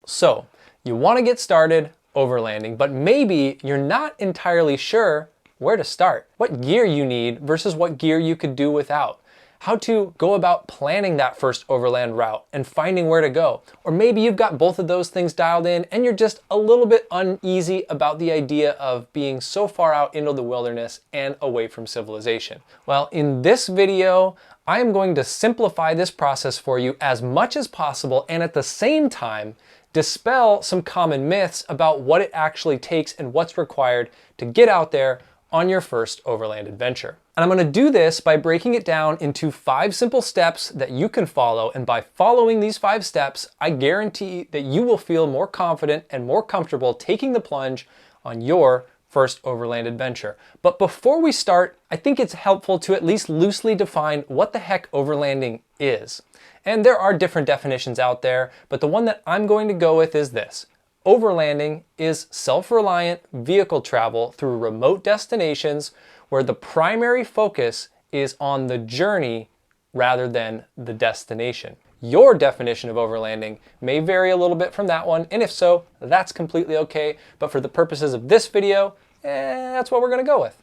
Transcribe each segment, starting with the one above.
So you want to get started overlanding, but maybe you're not entirely sure where to start, what gear you need versus what gear you could do without, how to go about planning that first overland route and finding where to go. Or maybe you've got both of those things dialed in and you're just a little bit uneasy about the idea of being so far out into the wilderness and away from civilization. Well, in this video, I am going to simplify this process for you as much as possible and at the same time dispel some common myths about what it actually takes and what's required to get out there on your first overland adventure. And I'm going to do this by breaking it down into 5 simple steps that you can follow. And by following these 5 steps, I guarantee that you will feel more confident and more comfortable taking the plunge on your first overland adventure. But before we start, I think it's helpful to at least loosely define what the heck overlanding is. And there are different definitions out there, but the one that I'm going to go with is this. Overlanding is self-reliant vehicle travel through remote destinations where the primary focus is on the journey rather than the destination. Your definition of overlanding may vary a little bit from that one, and if so, that's completely okay. But for the purposes of this video, that's what we're going to go with.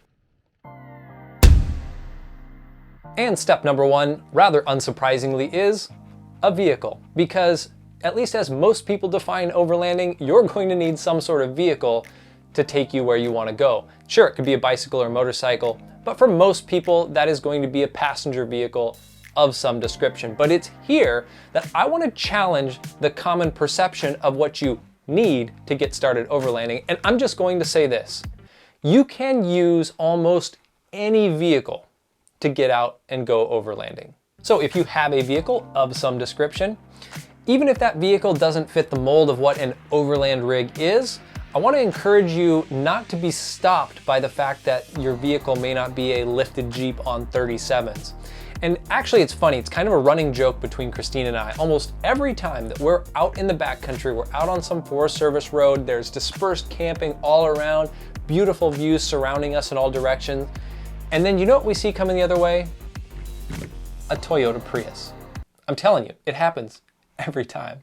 And step number 1, rather unsurprisingly, is a vehicle. Because at least as most people define overlanding, you're going to need some sort of vehicle to take you where you want to go. Sure, it could be a bicycle or a motorcycle, but for most people, that is going to be a passenger vehicle of some description. But it's here that I want to challenge the common perception of what you need to get started overlanding. And I'm just going to say this. You can use almost any vehicle to get out and go overlanding. So if you have a vehicle of some description, even if that vehicle doesn't fit the mold of what an overland rig is, I want to encourage you not to be stopped by the fact that your vehicle may not be a lifted Jeep on 37s. And actually it's funny, it's kind of a running joke between Christine and I. Almost every time that we're out in the backcountry, we're out on some Forest Service road, there's dispersed camping all around, beautiful views surrounding us in all directions. And then you know what we see coming the other way? A Toyota Prius. I'm telling you, it happens every time.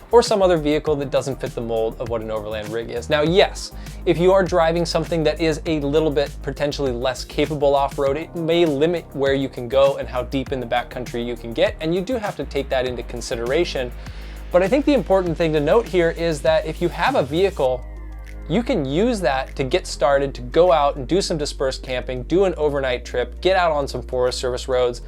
Or some other vehicle that doesn't fit the mold of what an overland rig is. Now, yes, if you are driving something that is a little bit potentially less capable off-road, it may limit where you can go and how deep in the backcountry you can get, and you do have to take that into consideration. But I think the important thing to note here is that if you have a vehicle, you can use that to get started, to go out and do some dispersed camping, do an overnight trip, get out on some Forest Service roads,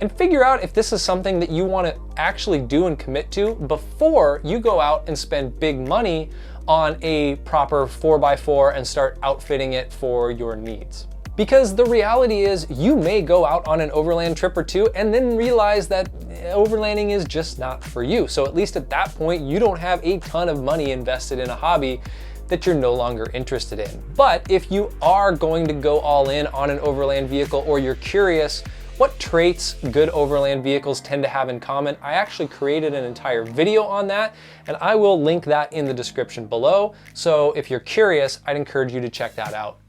and figure out if this is something that you want to actually do and commit to before you go out and spend big money on a proper 4x4 and start outfitting it for your needs. Because the reality is you may go out on an overland trip or two and then realize that overlanding is just not for you. So at least at that point, you don't have a ton of money invested in a hobby that you're no longer interested in. But if you are going to go all in on an overland vehicle, or you're curious what traits good overland vehicles tend to have in common, I actually created an entire video on that, and I will link that in the description below. So if you're curious, I'd encourage you to check that out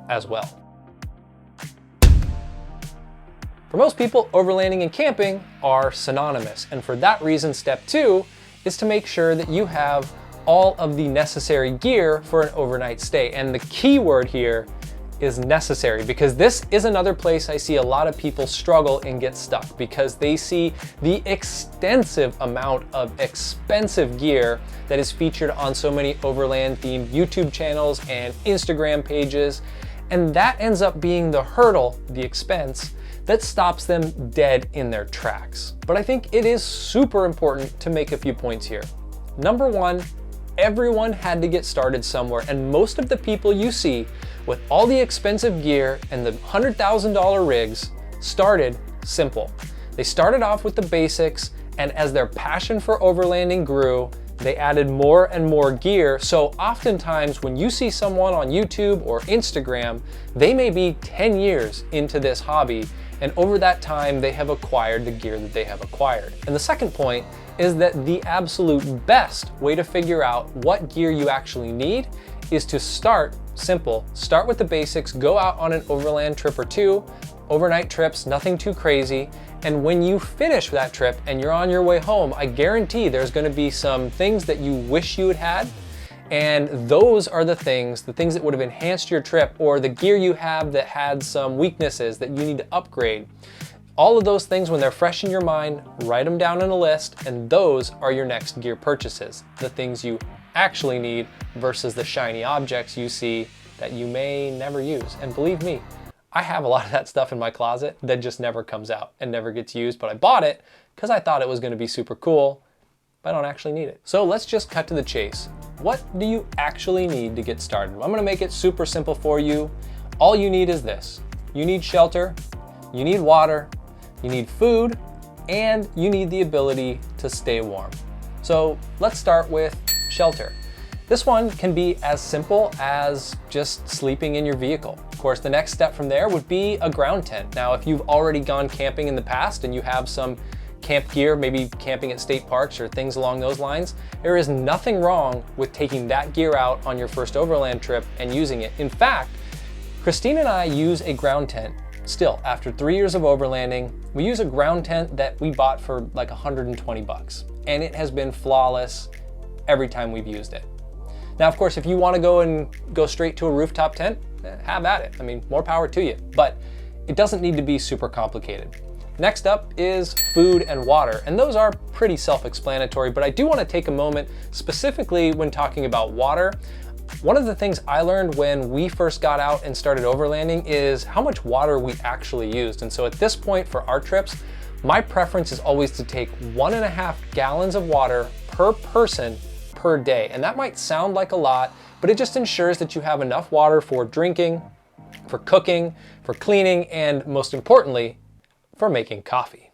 as well. For most people, overlanding and camping are synonymous, and for that reason, step 2 is to make sure that you have all of the necessary gear for an overnight stay. And the key word here is necessary, because this is another place I see a lot of people struggle and get stuck, because they see the extensive amount of expensive gear that is featured on so many overland themed YouTube channels and Instagram pages, and that ends up being the hurdle, the expense, that stops them dead in their tracks. But I think it is super important to make a few points here. Number 1, everyone had to get started somewhere, and most of the people you see with all the expensive gear and the $100,000 rigs started simple. They started off with the basics, and as their passion for overlanding grew, they added more and more gear. So oftentimes when you see someone on YouTube or Instagram, they may be 10 years into this hobby, and over that time they have acquired the gear that they have acquired. And the second point is that the absolute best way to figure out what gear you actually need is to start simple. Start with the basics, go out on an overland trip or two, overnight trips, nothing too crazy. And when you finish that trip and you're on your way home, I guarantee there's gonna be some things that you wish you had had. And those are the things that would have enhanced your trip, or the gear you have that had some weaknesses that you need to upgrade. All of those things, when they're fresh in your mind, write them down in a list, and those are your next gear purchases. The things you actually need versus the shiny objects you see that you may never use. And believe me, I have a lot of that stuff in my closet that just never comes out and never gets used, but I bought it because I thought it was gonna be super cool, but I don't actually need it. So let's just cut to the chase. What do you actually need to get started? I'm gonna make it super simple for you. All you need is this. You need shelter, you need water, you need food, and you need the ability to stay warm. So let's start with shelter. This one can be as simple as just sleeping in your vehicle. Of course, the next step from there would be a ground tent. Now, if you've already gone camping in the past and you have some camp gear, maybe camping at state parks or things along those lines, there is nothing wrong with taking that gear out on your first overland trip and using it. In fact, Christine and I use a ground tent still. After 3 years of overlanding, we use a ground tent that we bought for like 120 bucks, and it has been flawless every time we've used it. Now, of course, if you want to go straight to a rooftop tent, have at it. I mean, more power to you, but it doesn't need to be super complicated. Next up is food and water, and those are pretty self-explanatory, but I do want to take a moment specifically when talking about water. One of the things I learned when we first got out and started overlanding is how much water we actually used. And so at this point for our trips, my preference is always to take 1.5 gallons of water per person per day. And that might sound like a lot, but it just ensures that you have enough water for drinking, for cooking, for cleaning, and most importantly, for making coffee.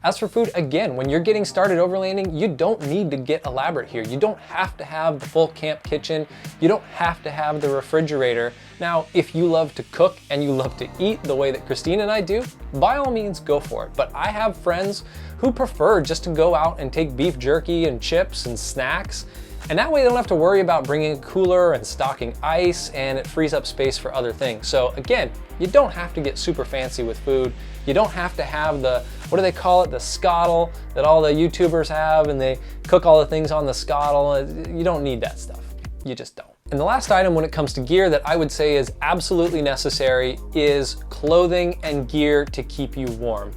As for food, again, when you're getting started overlanding, you don't need to get elaborate here. You don't have to have the full camp kitchen. You don't have to have the refrigerator. Now, if you love to cook and you love to eat the way that Christine and I do, by all means, go for it. But I have friends who prefer just to go out and take beef jerky and chips and snacks. And that way they don't have to worry about bringing a cooler and stocking ice, and it frees up space for other things. So again, you don't have to get super fancy with food. You don't have to have the, what do they call it? The scuttle that all the YouTubers have, and they cook all the things on the scuttle. You don't need that stuff. You just don't. And the last item when it comes to gear that I would say is absolutely necessary is clothing and gear to keep you warm,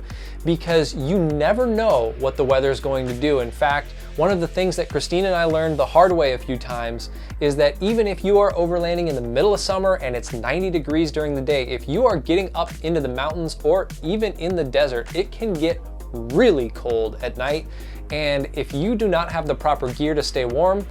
because you never know what the weather is going to do. In fact, one of the things that Christine and I learned the hard way a few times is that even if you are overlanding in the middle of summer and it's 90 degrees during the day, if you are getting up into the mountains or even in the desert, it can get really cold at night. And if you do not have the proper gear to stay warm,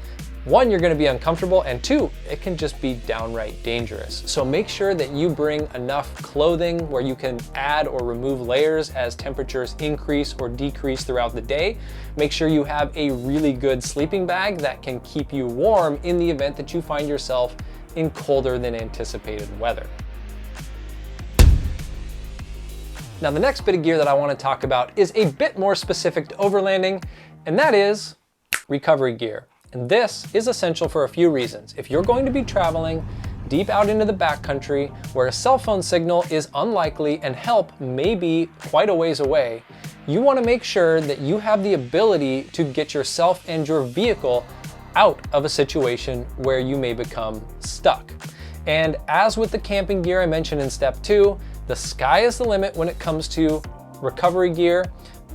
one, you're gonna be uncomfortable, and two, it can just be downright dangerous. So make sure that you bring enough clothing where you can add or remove layers as temperatures increase or decrease throughout the day. Make sure you have a really good sleeping bag that can keep you warm in the event that you find yourself in colder than anticipated weather. Now, the next bit of gear that I wanna talk about is a bit more specific to overlanding, and that is recovery gear. And this is essential for a few reasons. If you're going to be traveling deep out into the backcountry where a cell phone signal is unlikely and help may be quite a ways away, you want to make sure that you have the ability to get yourself and your vehicle out of a situation where you may become stuck. And as with the camping gear I mentioned in step 2, the sky is the limit when it comes to recovery gear.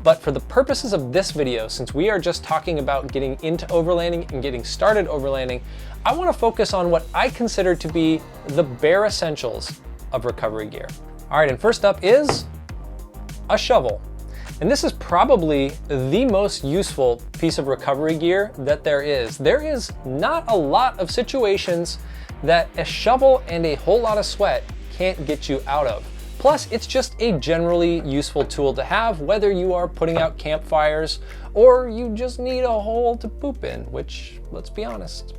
But for the purposes of this video, since we are just talking about getting into overlanding and getting started overlanding, I want to focus on what I consider to be the bare essentials of recovery gear. All right, and first up is a shovel. And this is probably the most useful piece of recovery gear that there is. There is not a lot of situations that a shovel and a whole lot of sweat can't get you out of. Plus, it's just a generally useful tool to have, whether you are putting out campfires or you just need a hole to poop in, which, let's be honest,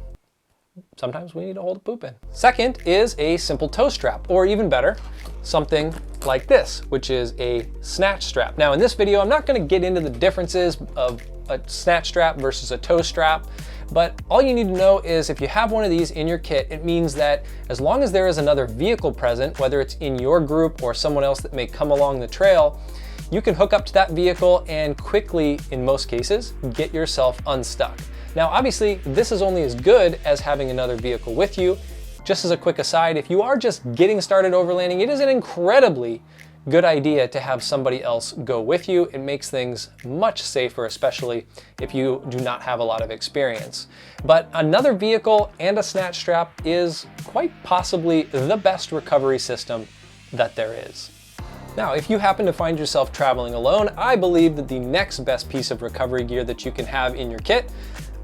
sometimes we need a hole to poop in. Second is a simple toe strap, or even better, something like this, which is a snatch strap. Now in this video, I'm not gonna get into the differences of a snatch strap versus a toe strap. But all you need to know is if you have one of these in your kit, it means that as long as there is another vehicle present, whether it's in your group or someone else that may come along the trail, you can hook up to that vehicle and quickly, in most cases, get yourself unstuck. Now, obviously, this is only as good as having another vehicle with you. Just as a quick aside, if you are just getting started overlanding, it is an incredibly good idea to have somebody else go with you. It makes things much safer, especially if you do not have a lot of experience. But another vehicle and a snatch strap is quite possibly the best recovery system that there is. Now, if you happen to find yourself traveling alone, I believe that the next best piece of recovery gear that you can have in your kit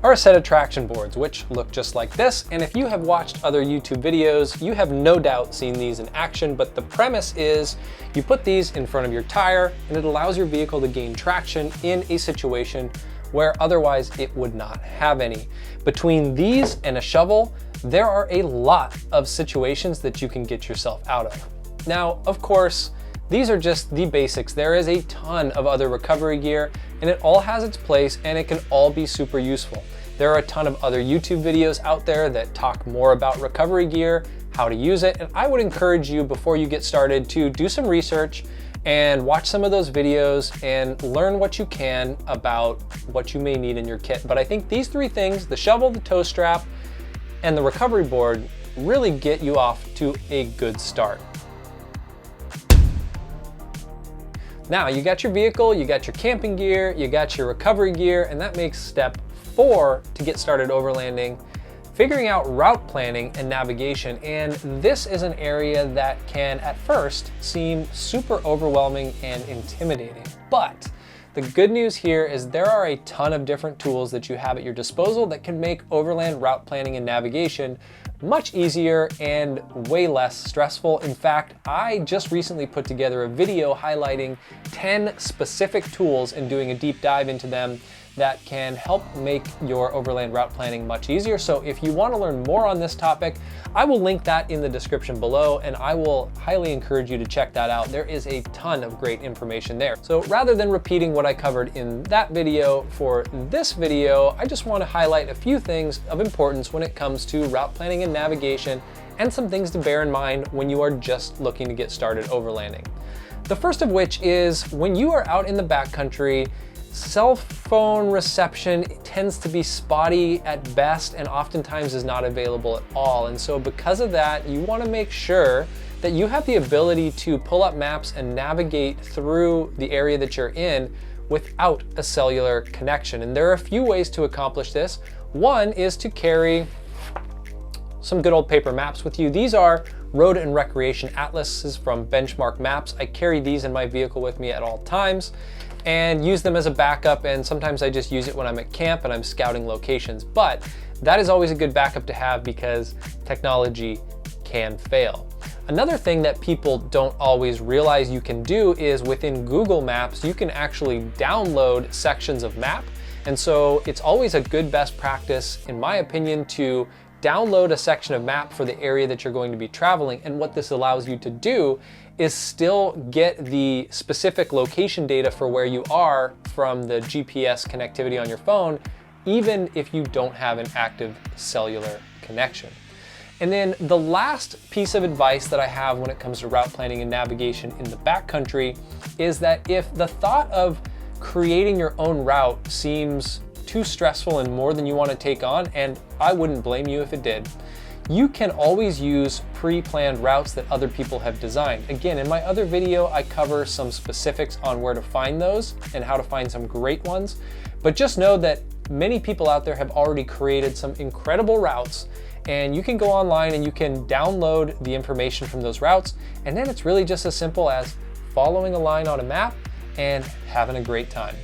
are a set of traction boards, which look just like this. And if you have watched other YouTube videos, you have no doubt seen these in action, but the premise is you put these in front of your tire and it allows your vehicle to gain traction in a situation where otherwise it would not have any. Between these and a shovel, there are a lot of situations that you can get yourself out of. Now, of course, these are just the basics. There is a ton of other recovery gear and it all has its place and it can all be super useful. There are a ton of other YouTube videos out there that talk more about recovery gear, how to use it, and I would encourage you before you get started to do some research and watch some of those videos and learn what you can about what you may need in your kit. But I think these three things, the shovel, the toe strap, and the recovery board, really get you off to a good start. Now, you got your vehicle, you got your camping gear, you got your recovery gear, and that makes step 4 to get started overlanding, figuring out route planning and navigation. And this is an area that can at first seem super overwhelming and intimidating. But the good news here is there are a ton of different tools that you have at your disposal that can make overland route planning and navigation much easier and way less stressful. In fact, I just recently put together a video highlighting 10 specific tools and doing a deep dive into them that can help make your overland route planning much easier. So if you want to learn more on this topic, I will link that in the description below, and I will highly encourage you to check that out. There is a ton of great information there. So rather than repeating what I covered in that video for this video, I just want to highlight a few things of importance when it comes to route planning and navigation, and some things to bear in mind when you are just looking to get started overlanding. The first of which is when you are out in the backcountry, cell phone reception tends to be spotty at best and oftentimes is not available at all. And so because of that, you want to make sure that you have the ability to pull up maps and navigate through the area that you're in without a cellular connection. And there are a few ways to accomplish this. One is to carry some good old paper maps with you. These are road and recreation atlases from Benchmark Maps. I carry these in my vehicle with me at all times and use them as a backup, and sometimes I just use it when I'm at camp and I'm scouting locations. But that is always a good backup to have because technology can fail. Another thing that people don't always realize you can do is within Google Maps, you can actually download sections of map. And so it's always a good best practice, in my opinion, to download a section of map for the area that you're going to be traveling. And what this allows you to do is still get the specific location data for where you are from the GPS connectivity on your phone, even if you don't have an active cellular connection. And then the last piece of advice that I have when it comes to route planning and navigation in the backcountry is that if the thought of creating your own route seems too stressful and more than you want to take on, and I wouldn't blame you if it did, you can always use pre-planned routes that other people have designed. Again, in my other video, I cover some specifics on where to find those and how to find some great ones. But just know that many people out there have already created some incredible routes, and you can go online and you can download the information from those routes. And then it's really just as simple as following a line on a map and having a great time.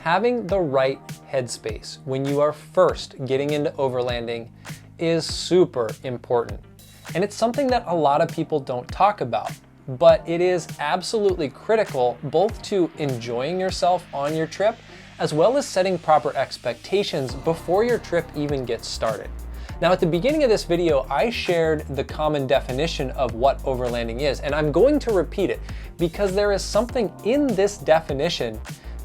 Having the right headspace when you are first getting into overlanding is super important. And it's something that a lot of people don't talk about, but it is absolutely critical both to enjoying yourself on your trip as well as setting proper expectations before your trip even gets started. Now, at the beginning of this video, I shared the common definition of what overlanding is, and I'm going to repeat it because there is something in this definition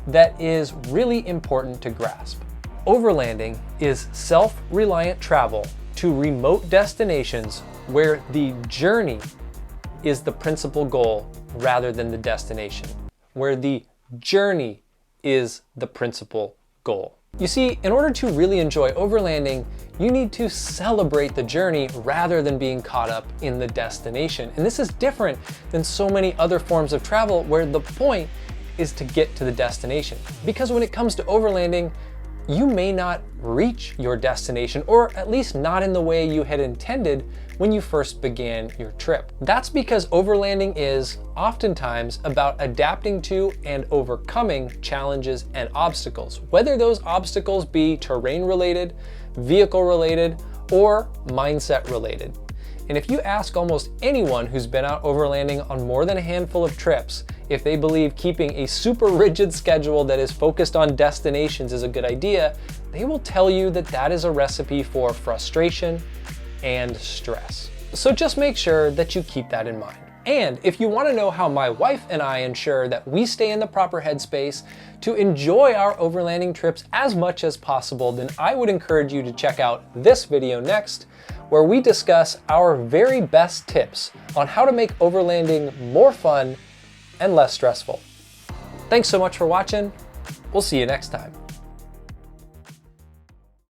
that is really important to grasp. Overlanding is self-reliant travel to remote destinations where the journey is the principal goal rather than the destination. Where the journey is the principal goal. You see, in order to really enjoy overlanding, you need to celebrate the journey rather than being caught up in the destination. And this is different than so many other forms of travel where the point is to get to the destination. Because when it comes to overlanding, you may not reach your destination, or at least not in the way you had intended when you first began your trip. That's because overlanding is oftentimes about adapting to and overcoming challenges and obstacles, whether those obstacles be terrain related, vehicle related, or mindset related. And if you ask almost anyone who's been out overlanding on more than a handful of trips, if they believe keeping a super rigid schedule that is focused on destinations is a good idea, they will tell you that that is a recipe for frustration and stress. So just make sure that you keep that in mind. And if you want to know how my wife and I ensure that we stay in the proper headspace to enjoy our overlanding trips as much as possible, then I would encourage you to check out this video next, where we discuss our very best tips on how to make overlanding more fun and less stressful. Thanks so much for watching. We'll see you next time.